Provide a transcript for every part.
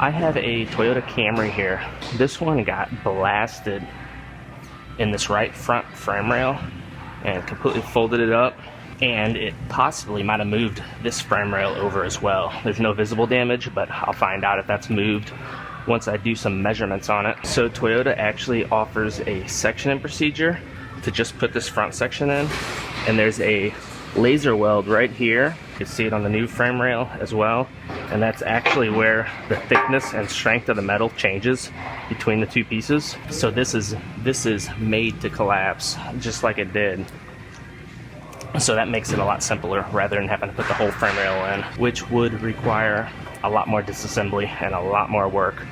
I have a Toyota Camry here. This one got blasted in this right front frame rail and completely folded it up, and it possibly might have moved this frame rail over as well. There's no visible damage, but I'll find out if that's moved once I do some measurements on it. So Toyota actually offers a sectioning procedure to just put this front section in, and there's a laser weld right here. You can see it on the new frame rail as well, and that's actually where the thickness and strength of the metal changes between the two pieces. So this is made to collapse just like it did. So that makes it a lot simpler rather than having to put the whole frame rail in, which would require a lot more disassembly and a lot more work.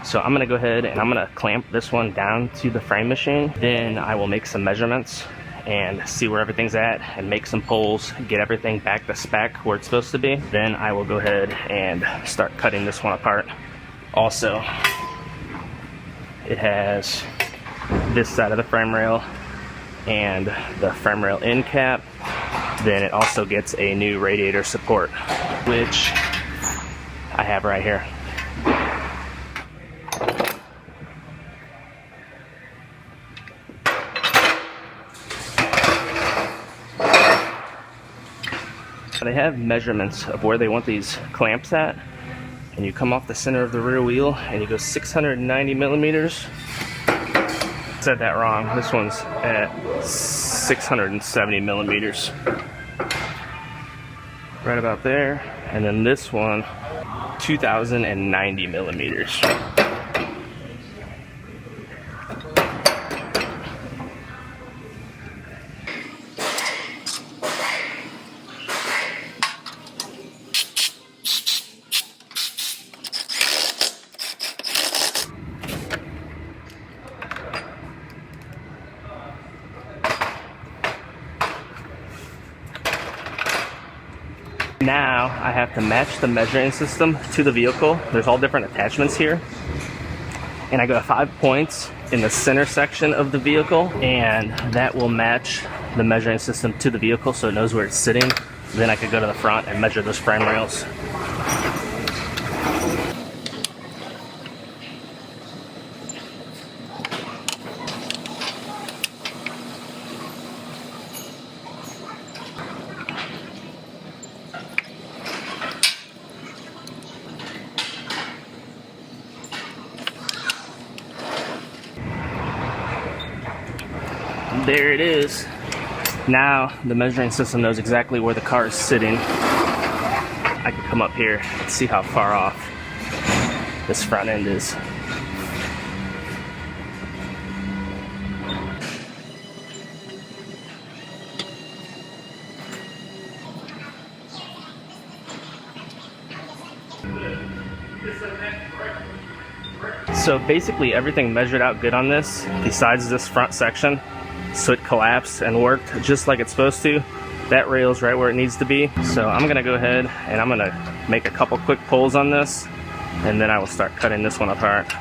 So I'm gonna go ahead and I'm gonna clamp this one down to the frame machine. Then I will make some measurements and see where everything's at and make some pulls, get everything back to spec where it's supposed to be. Then I will go ahead and start cutting this one apart. Also, it has this side of the frame rail and the frame rail end cap. Then it also gets a new radiator support, which I have right here. They have measurements of where they want these clamps at, and you come off the center of the rear wheel and you go 690 millimeters. Said that wrong. This one's at 670 millimeters. Right about there. And then this one, 2090 millimeters. Now I have to match the measuring system to the vehicle. There's all different attachments here, and I got 5 points in the center section of the vehicle, and that will match the measuring system to the vehicle so it knows where it's sitting. Then I could go to the front and measure those frame rails. There it is. Now the measuring system knows exactly where the car is sitting. I can come up here and see how far off this front end is. So basically everything measured out good on this besides this front section. So it collapsed and worked just like it's supposed to. That rail's right where it needs to be. So I'm gonna go ahead and I'm gonna make a couple quick pulls on this, and then I will start cutting this one apart.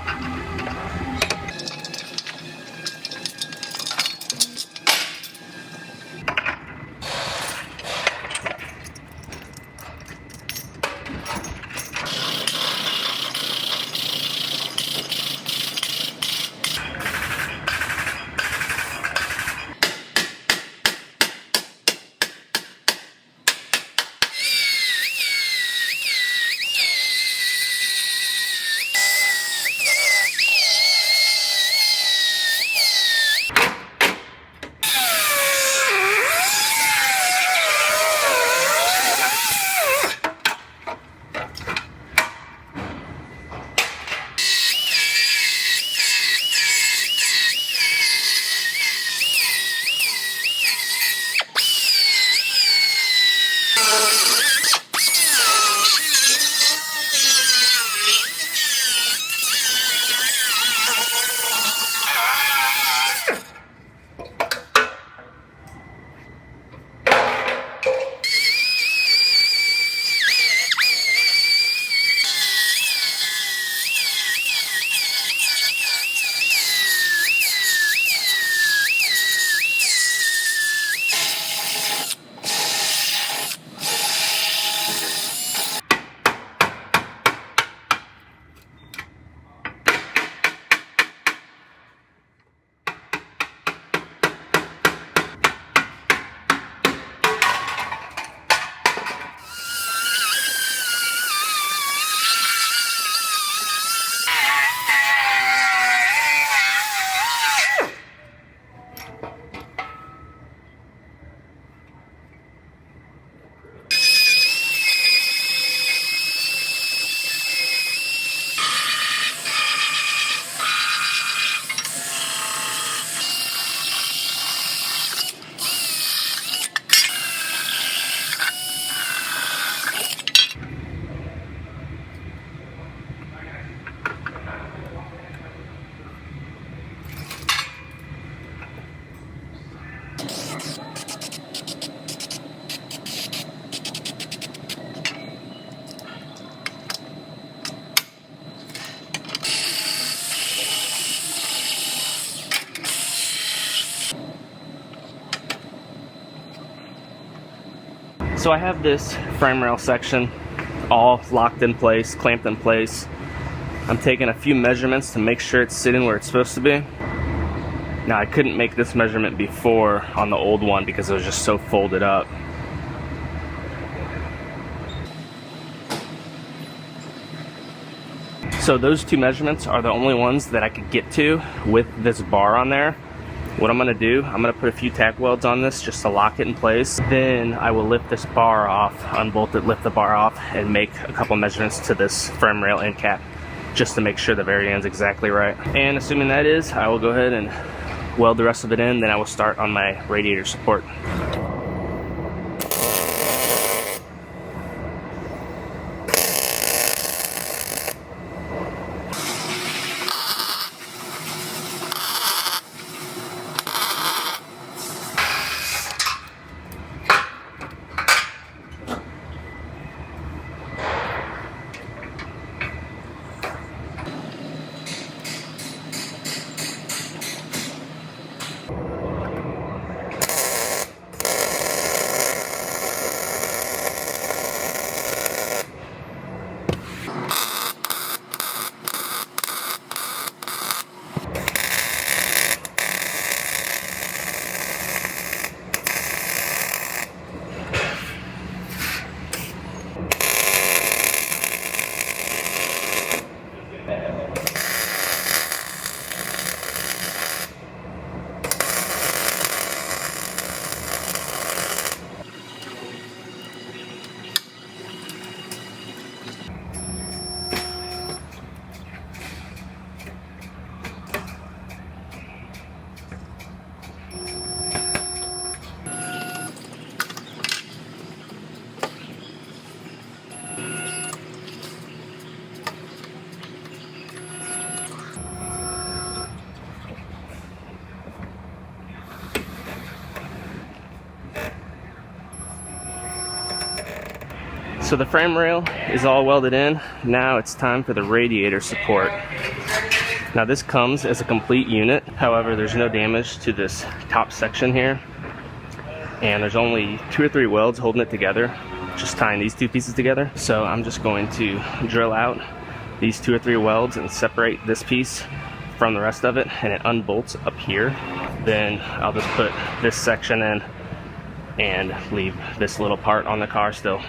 So I have this frame rail section all locked in place, clamped in place. I'm taking a few measurements to make sure it's sitting where it's supposed to be. Now I couldn't make this measurement before on the old one because it was just so folded up. So those two measurements are the only ones that I could get to with this bar on there. What I'm gonna do, I'm gonna put a few tack welds on this just to lock it in place. Then I will lift this bar off, unbolt it, lift the bar off, and make a couple measurements to this frame rail end cap just to make sure the very end's exactly right. And assuming that is, I will go ahead and weld the rest of it in, then I will start on my radiator support. So the frame rail is all welded in. Now it's time for the radiator support. Now this comes as a complete unit. However, there's no damage to this top section here. And there's only 2 or 3 welds holding it together, just tying these two pieces together. So I'm just going to drill out these 2 or 3 welds and separate this piece from the rest of it, and it unbolts up here. Then I'll just put this section in and leave this little part on the car still.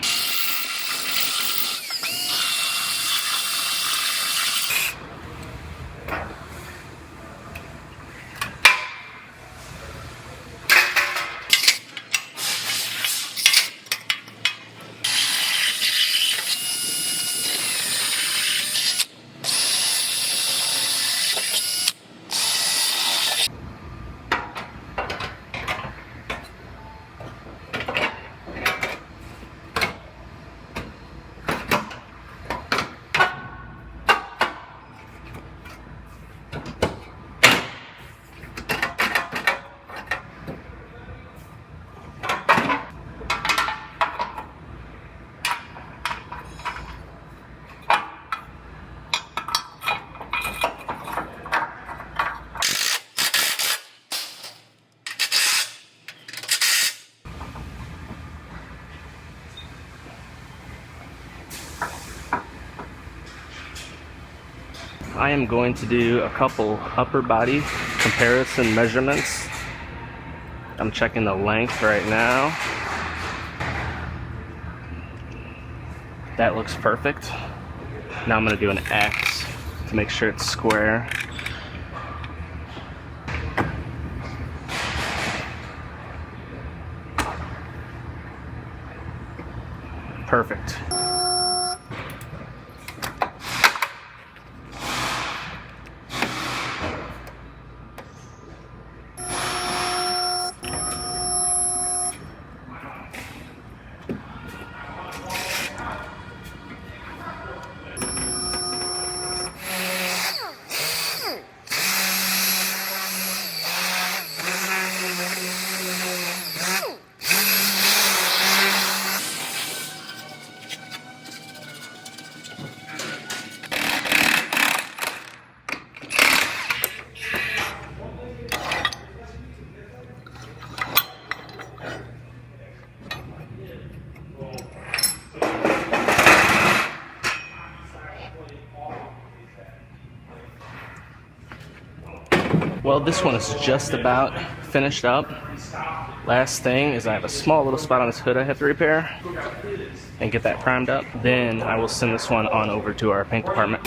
I am going to do a couple upper body comparison measurements. I'm checking the length right now. That looks perfect. Now I'm going to do an X to make sure it's square. Perfect. Well, this one is just about finished up. Last thing is I have a small little spot on this hood I have to repair and get that primed up. Then I will send this one on over to our paint department.